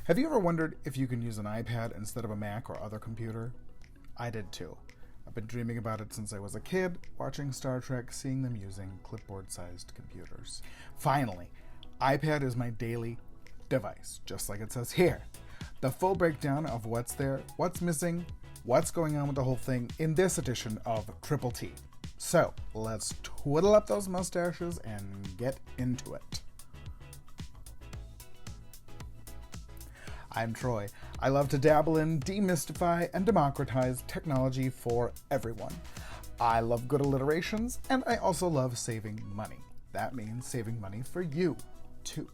Have you ever wondered if you can use an iPad instead of a Mac or other computer? I did too. I've been dreaming about it since I was a kid, watching Star Trek, seeing them using clipboard-sized computers. Finally, iPad is my daily device, just like it says here. The full breakdown of what's there, what's missing, what's going on with the whole thing in this edition of Triple T. So, let's twiddle up those mustaches and get into it. I'm Troy. I love to dabble in, demystify, and democratize technology for everyone. I love good alliterations, and I also love saving money. That means saving money for you, too.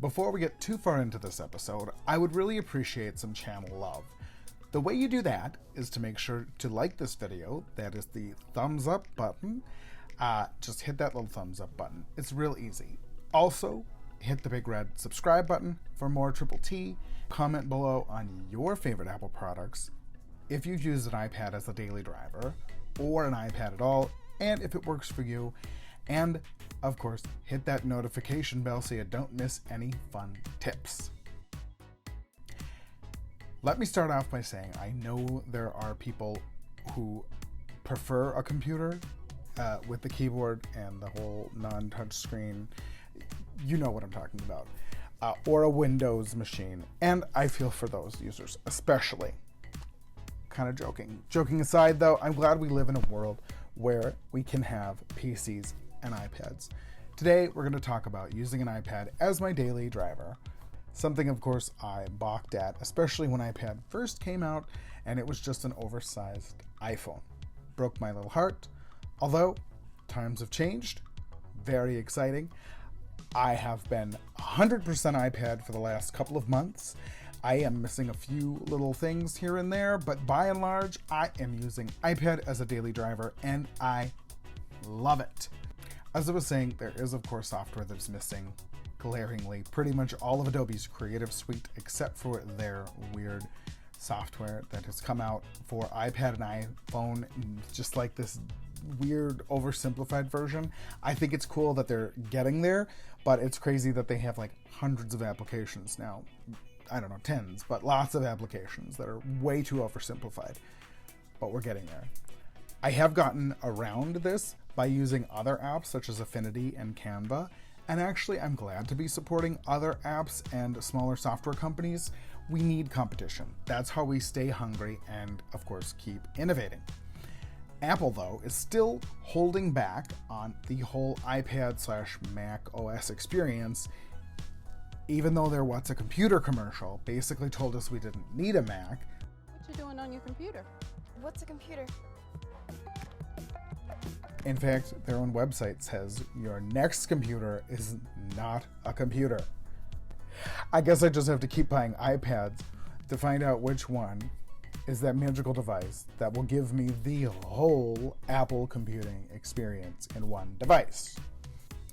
Before we get too far into this episode, I would really appreciate some channel love. The way you do that is to make sure to like this video. That is the thumbs up button. Just hit that little thumbs up button. It's real easy. Also, hit the big red subscribe button for more Triple T. Comment below on your favorite Apple products, if you've used an iPad as a daily driver, or an iPad at all, and if it works for you. And, of course, hit that notification bell so you don't miss any fun tips. Let me start off by saying I know there are people who prefer a computer with the keyboard and the whole non-touch screen. You know what I'm talking about. Or a Windows machine. And I feel for those users, especially. Kind of joking. Joking aside, though, I'm glad we live in a world where we can have PCs and iPads. Today, we're going to talk about using an iPad as my daily driver. Something, of course, I balked at, especially when iPad first came out and it was just an oversized iPhone. Broke my little heart. Although, times have changed. Very exciting. I have been 100% iPad for the last couple of months. I am missing a few little things here and there, but by and large, I am using iPad as a daily driver, and I love it. As I was saying, there is, of course, software that's missing glaringly. Pretty much all of Adobe's Creative Suite, except for their weird software that has come out for iPad and iPhone, just like this weird oversimplified version. I think it's cool that they're getting there, but it's crazy that they have like hundreds of applications now. I don't know, tens, but lots of applications that are way too oversimplified. But we're getting there. I have gotten around this by using other apps such as Affinity and Canva, and actually I'm glad to be supporting other apps and smaller software companies. We need competition. That's how we stay hungry and, of course, keep innovating. Apple, though, is still holding back on the whole iPad/Mac OS experience, even though their What's a Computer commercial basically told us we didn't need a Mac. What you doing on your computer? What's a computer? In fact, their own website says your next computer is not a computer. I guess I just have to keep buying iPads to find out which one is that magical device that will give me the whole Apple computing experience in one device.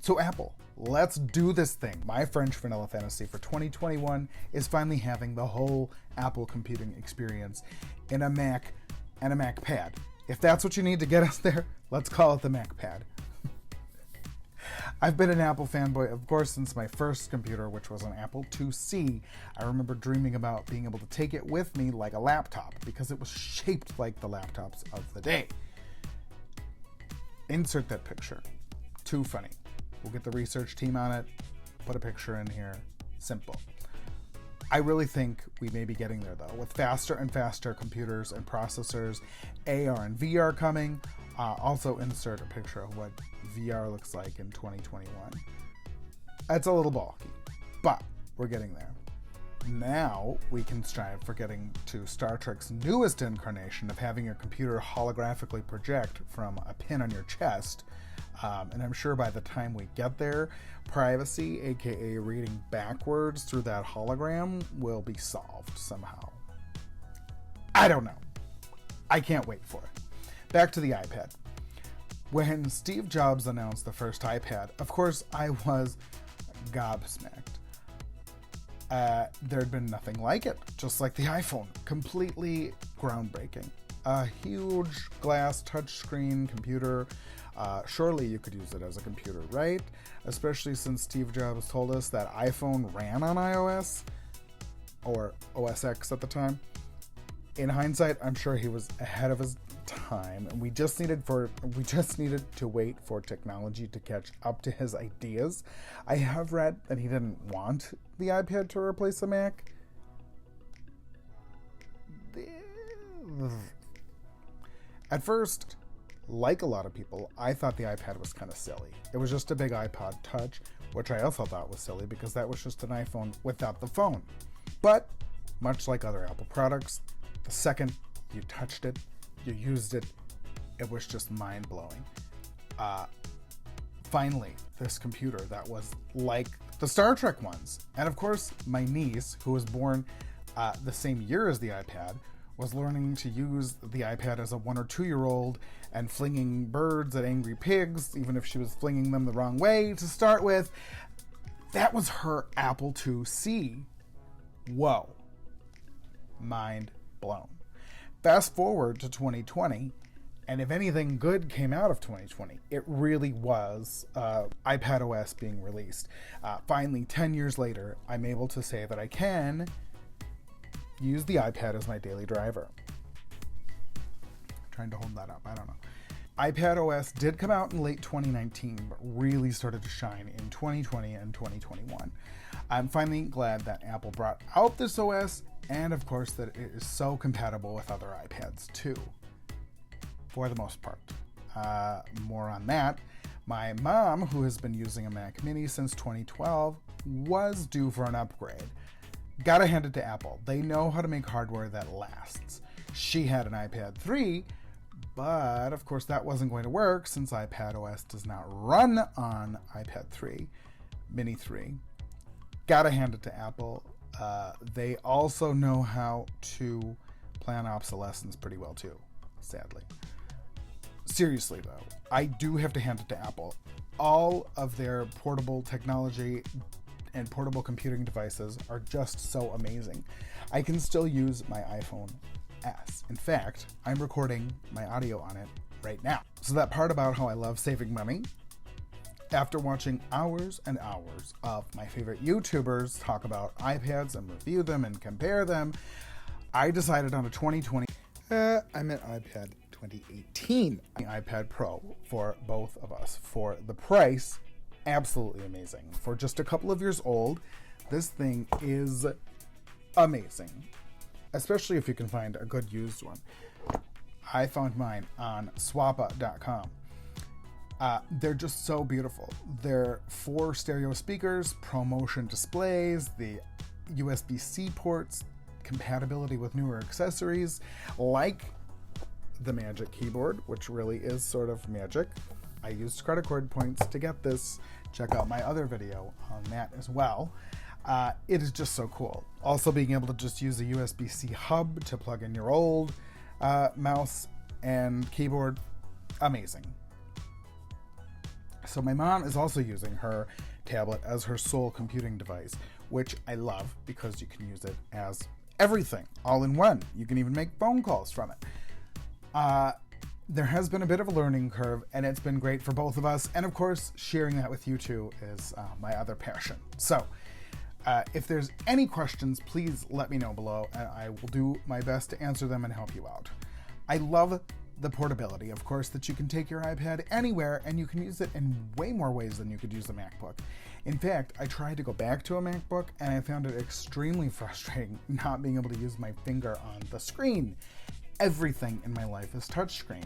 So Apple, let's do this thing. My French Vanilla Fantasy for 2021 is finally having the whole Apple computing experience in a Mac and a MacPad. If that's what you need to get us there, let's call it the MacPad. I've been an Apple fanboy, of course, since my first computer, which was an Apple IIc. I remember dreaming about being able to take it with me like a laptop because it was shaped like the laptops of the day. Insert that picture. Too funny. We'll get the research team on it, put a picture in here. Simple. I really think we may be getting there, though, with faster and faster computers and processors, AR and VR coming. Also insert a picture of what VR looks like in 2021. It's a little bulky, but we're getting there. Now we can strive for getting to Star Trek's newest incarnation of having your computer holographically project from a pin on your chest. And I'm sure by the time we get there, privacy, aka reading backwards through that hologram, will be solved somehow. I don't know. I can't wait for it. Back to the iPad. When Steve Jobs announced the first iPad, of course I was gobsmacked. There'd been nothing like it, just like the iPhone. Completely groundbreaking. a huge glass touchscreen computer. Surely you could use it as a computer, right? Especially since Steve Jobs told us that iPhone ran on iOS, or OS X at the time. In hindsight, I'm sure he was ahead of his time, and we just needed to wait for technology to catch up to his ideas. I have read that he didn't want the iPad to replace the Mac. At first, like a lot of people, I thought the iPad was kind of silly. It was just a big iPod Touch, which I also thought was silly because that was just an iPhone without the phone. But much like other Apple products, the second you touched it, you used it, it was just mind-blowing. Finally, this computer that was like the Star Trek ones. And of course, my niece, who was born the same year as the iPad, was learning to use the iPad as a 1 or 2 year old and flinging birds at angry pigs, even if she was flinging them the wrong way to start with. That was her Apple IIc. Whoa. Mind blown. Fast forward to 2020, and if anything good came out of 2020, it really was iPad OS being released. Finally, 10 years later, I'm able to say that I can use the iPad as my daily driver. Trying to hold that up, I don't know. iPad OS did come out in late 2019, but really started to shine in 2020 and 2021. I'm finally glad that Apple brought out this OS, and of course that it is so compatible with other iPads too, for the most part. More on that. My mom, who has been using a Mac Mini since 2012, was due for an upgrade. Gotta hand it to Apple. They know how to make hardware that lasts. She had an iPad 3, but of course that wasn't going to work since iPad OS does not run on iPad 3, Mini 3. Gotta hand it to Apple. They also know how to plan obsolescence pretty well too, sadly. Seriously though, I do have to hand it to Apple. All of their portable technology and portable computing devices are just so amazing. I can still use my iPhone S. In fact, I'm recording my audio on it right now. So that part about how I love saving money, after watching hours and hours of my favorite YouTubers talk about iPads and review them and compare them, I decided on a 2020, I meant iPad 2018, the iPad Pro for both of us. For the price, absolutely amazing. For just a couple of years old, this thing is amazing, especially if you can find a good used one. I found mine on swappa.com. They're just so beautiful. They're 4 stereo speakers, ProMotion displays, the USB-C ports, compatibility with newer accessories like the Magic Keyboard, which really is sort of magic. I used credit card points to get this. Check out my other video on that as well. It is just so cool. Also being able to just use a USB-C hub to plug in your old mouse and keyboard, amazing. So my mom is also using her tablet as her sole computing device, which I love because you can use it as everything, all in one. You can even make phone calls from it. There has been a bit of a learning curve, and it's been great for both of us. And of course, sharing that with you two is my other passion. So if there's any questions, please let me know below, and I will do my best to answer them and help you out. I love the portability, of course, that you can take your iPad anywhere, and you can use it in way more ways than you could use a MacBook. In fact, I tried to go back to a MacBook, and I found it extremely frustrating not being able to use my finger on the screen. Everything in my life is touchscreen.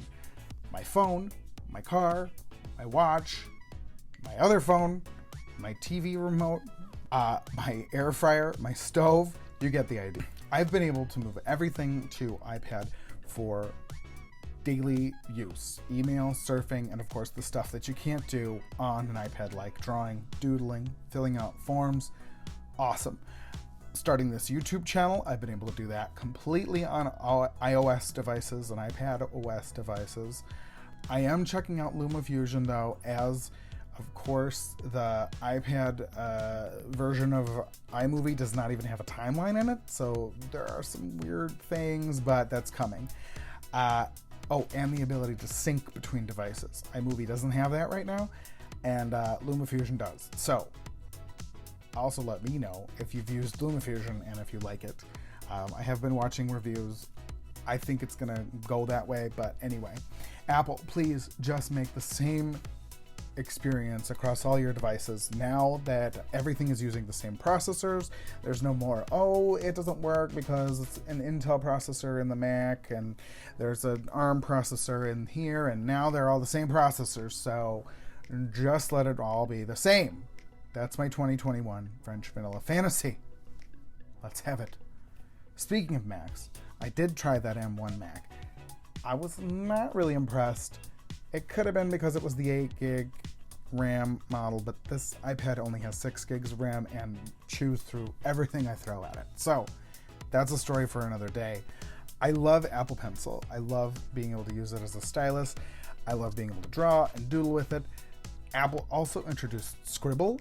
My phone, my car, my watch, my other phone, my TV remote, my air fryer, my stove. You get the idea. I've been able to move everything to iPad for daily use. Email, surfing, and of course the stuff that you can't do on an iPad, like drawing, doodling, filling out forms. Awesome. Starting this YouTube channel, I've been able to do that completely on iOS devices and iPad OS devices. I am checking out LumaFusion though, as of course the iPad version of iMovie does not even have a timeline in it, so there are some weird things, but that's coming. Oh, and the ability to sync between devices. iMovie doesn't have that right now, and LumaFusion does. So, also let me know if you've used LumaFusion and if you like it. I have been watching reviews. I think it's gonna go that way, but anyway. Apple, please just make the same experience across all your devices now that everything is using the same processors. There's no more, oh, it doesn't work because it's an Intel processor in the Mac and there's an ARM processor in here, and now they're all the same processors, so just let it all be the same. That's my 2021 French vanilla fantasy. Let's have it. Speaking of Macs, I did try that M1 Mac. I was not really impressed. It could have been because it was the 8 gig RAM model, but this iPad only has 6 gigs of RAM and chews through everything I throw at it. So that's a story for another day. I love Apple Pencil. I love being able to use it as a stylus. I love being able to draw and doodle with it. Apple also introduced Scribble,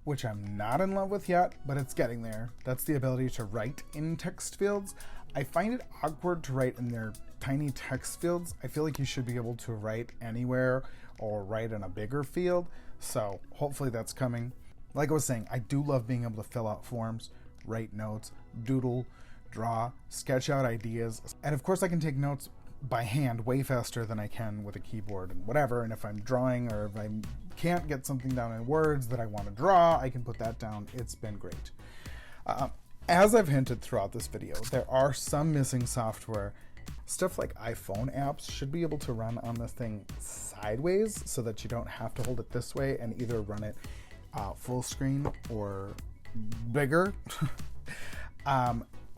which I'm not in love with yet, but it's getting there. That's the ability to write in text fields. I find it awkward to write in their tiny text fields. I feel like you should be able to write anywhere or write in a bigger field. So hopefully that's coming. Like I was saying, I do love being able to fill out forms, write notes, doodle, draw, sketch out ideas. And of course I can take notes by hand way faster than I can with a keyboard and whatever. And if I'm drawing or if I can't get something down in words that I want to draw, I can put that down. It's been great. As I've hinted throughout this video, there are some missing software. Stuff like iPhone apps should be able to run on this thing sideways so that you don't have to hold it this way and either run it full screen or bigger.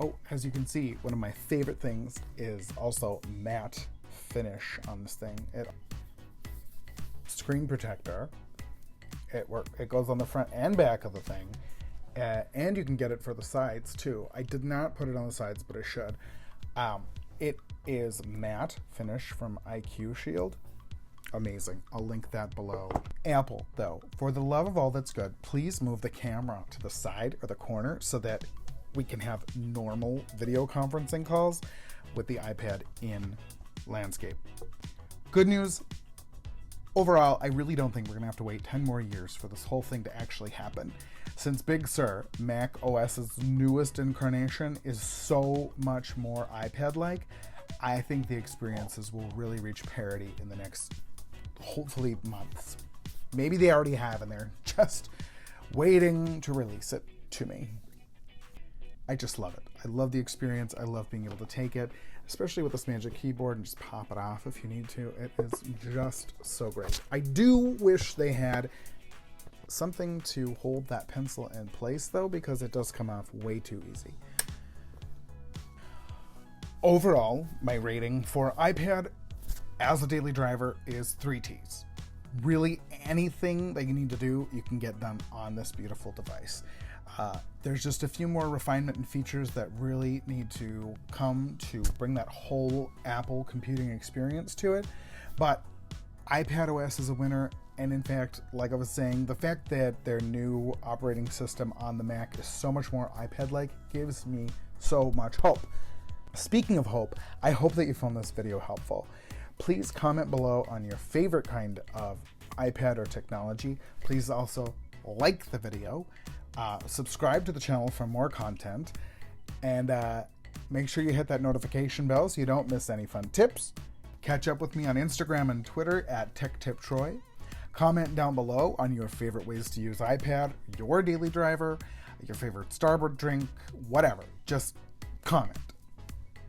Oh, as you can see, one of my favorite things is also matte finish on this thing. Screen protector. It goes on the front and back of the thing. And you can get it for the sides too. I did not put it on the sides, but I should. It is matte finish from IQ Shield. Amazing. I'll link that below. Apple, though, for the love of all that's good, please move the camera to the side or the corner so that we can have normal video conferencing calls with the iPad in landscape. Good news. Overall, I really don't think we're going to have to wait 10 more years for this whole thing to actually happen. Since Big Sur, Mac OS's newest incarnation, is so much more iPad-like, I think the experiences will really reach parity in the next, hopefully, months. Maybe they already have, and they're just waiting to release it to me. I just love it. I love the experience. I love being able to take it, especially with this Magic Keyboard, and just pop it off if you need to. It is just so great. I do wish they had something to hold that pencil in place, though, because it does come off way too easy. Overall, my rating for iPad as a daily driver is 3 T's. Really, anything that you need to do, you can get done on this beautiful device. There's just a few more refinement and features that really need to come to bring that whole Apple computing experience to it. But iPadOS is a winner. And in fact, like I was saying, the fact that their new operating system on the Mac is so much more iPad-like gives me so much hope. Speaking of hope, I hope that you found this video helpful. Please comment below on your favorite kind of iPad or technology. Please also like the video. Subscribe to the channel for more content, and make sure you hit that notification bell so you don't miss any fun tips. Catch up with me on Instagram and Twitter at TechTipTroy. Comment down below on your favorite ways to use iPad, your daily driver, your favorite Starbucks drink, whatever. Just comment.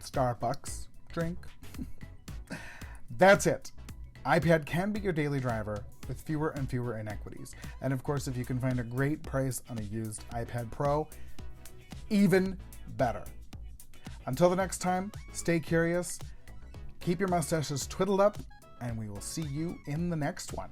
Starbucks drink. That's it. iPad can be your daily driver with fewer and fewer inequities. And of course, if you can find a great price on a used iPad Pro, even better. Until the next time, stay curious, keep your mustaches twiddled up, and we will see you in the next one.